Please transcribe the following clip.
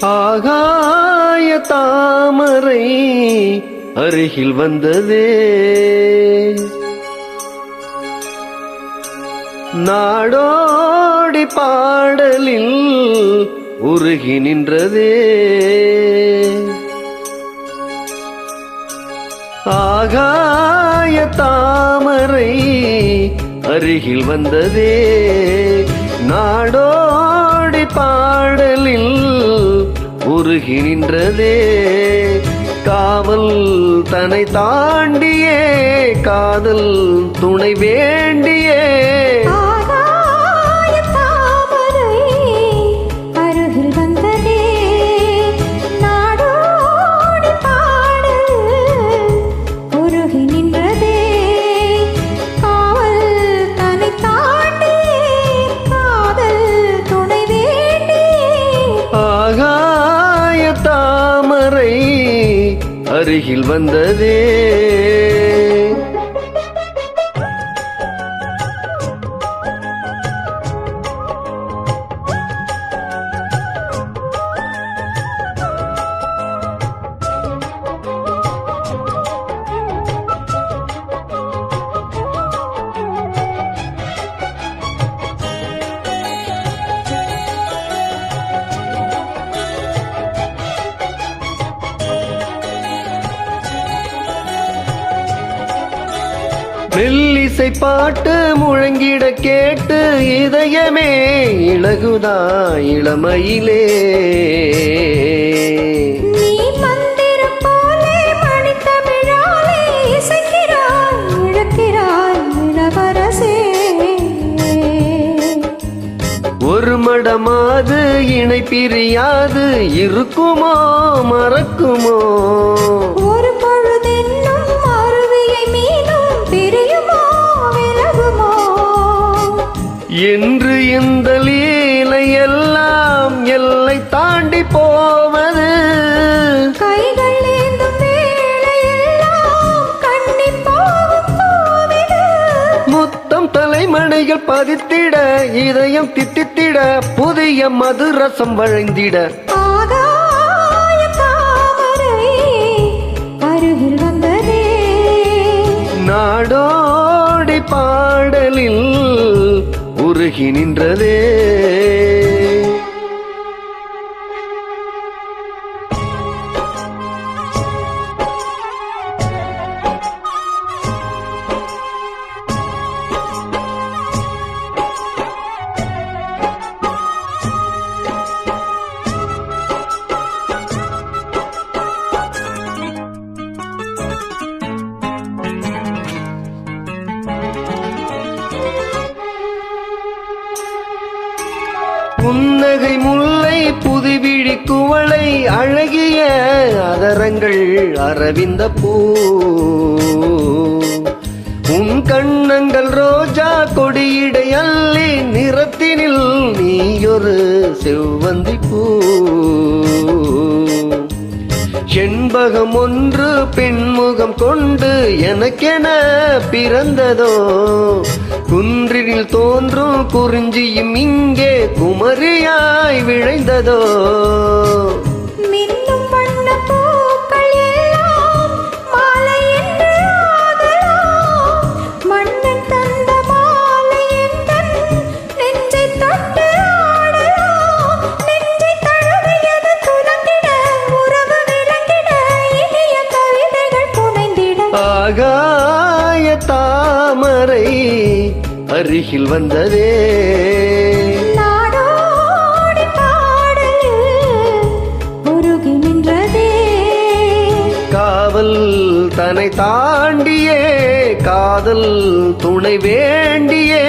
ஆகாய தாமரை அருகில் வந்ததே, நாடோடி பாடலில் உருகி நின்றதே. ஆகாய தாமரை அருகில் வந்ததே, நாடோடி பாடலில் உருகி நின்றதே. காவல் தன்னை தாண்டியே காதல் துணை வேண்டியே. தாமரை அருகில் வந்ததே. மெல்லிசை பாட்டு முழங்கிட கேட்டு இதயமே இளகுதா இளமையிலே. நீ மந்திரம் போலே மணித்தமிழாலே இசைக்கிறாய் இழக்கிறாய் இளவரசே. ஒரு மடமாது இணை பிரியாது இருக்குமோ மறக்குமோ. ஒரு பொழுதென்னும் அருவியை மீனும் பிரியுமோ விலகுமோ. என்று இந்த லீலை எல்லாம் எல்லை தாண்டி போவது. கைகள் ஏந்தும் வேளையெல்லாம் கண்ணிப் போகும் கோவிது. முத்தம் தலைமணைகள் பதித்திட இதயம் தித்தித்திட புதிய மதுரசம் வழங்கிட. ஆகாய தாமரை அருகில் வந்ததே, நாடோடி பாடலில் உருகி நின்றதே. புன்னகை முல்லை புதுவிழி குவளை அழகிய அதரங்கள் அரவிந்த பூ. உன் கண்ணங்கள் ரோஜா கொடியிடை அள்ளி நிறத்தினில் நீயொரு செவ்வந்தி பூ. செண்பகம் ஒன்று பெண்முகம் கொண்டு எனக்கென பிறந்ததோ. குன்றினில் தோன்றும் குறிஞ்சியும் இங்கே குமரியாய் விழைந்ததோ. மின்னும் வண்ண பூக்கள் எல்லாம் மாலை என்று ஆகலாம். மன்னன் தந்த மாலை எந்தன் நெஞ்சை தொட்டு ஆடலாம். நெஞ்சை தழுவியது துலங்கிட உறவு விளங்கிட இனிய கவிதைகள் புனைந்திட. ஆகாய தாமரை அருகில் வந்ததே, நாடோடி பாடலில் உருகி நின்றதே. காவல் தன்னை தாண்டியே காதல் துணை வேண்டியே.